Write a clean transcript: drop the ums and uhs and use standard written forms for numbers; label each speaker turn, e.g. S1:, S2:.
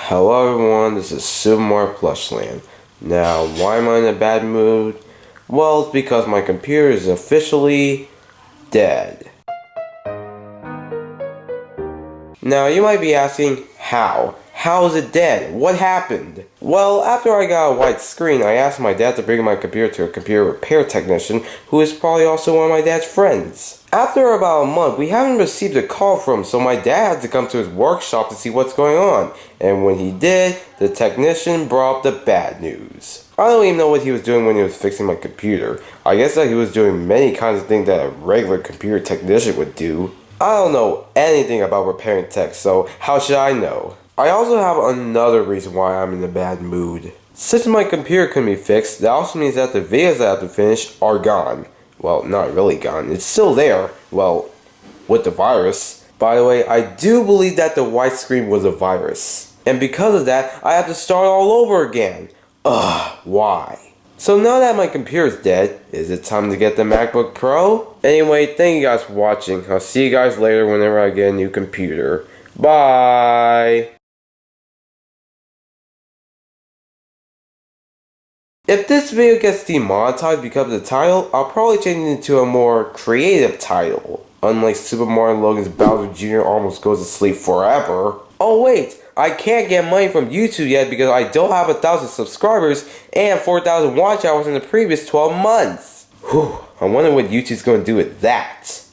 S1: Hello everyone, this is SuperMarioPlushLand. Now, why am I in a bad mood? Well, it's because my computer is officially dead. Now, you might be asking, how? How is it dead? What happened? Well, after I got a white screen, I asked my dad to bring my computer to a computer repair technician who is probably also one of my dad's friends. After about a month, we haven't received a call from him, so my dad had to come to his workshop to see what's going on. And when he did, the technician brought up the bad news. I don't even know what he was doing when he was fixing my computer. I guess that he was doing many kinds of things that a regular computer technician would do. I don't know anything about repairing tech, so how should I know? I also have another reason why I'm in a bad mood. Since my computer couldn't be fixed, that also means that the videos I have to finish are gone. Well, not really gone. It's still there. Well, with the virus. By the way, I do believe that the white screen was a virus. And because of that, I have to start all over again. Ugh, why? So now that my computer is dead, is it time to get the MacBook Pro? Anyway, thank you guys for watching. I'll see you guys later whenever I get a new computer. Bye! If this video gets demonetized because of the title, I'll probably change it into a more creative title. Unlike Super Mario Logan's Bowser Jr. almost goes to sleep forever. Oh wait, I can't get money from YouTube yet because I don't have 1,000 subscribers and 4,000 watch hours in the previous 12 months. Whew, I wonder what YouTube's going to do with that.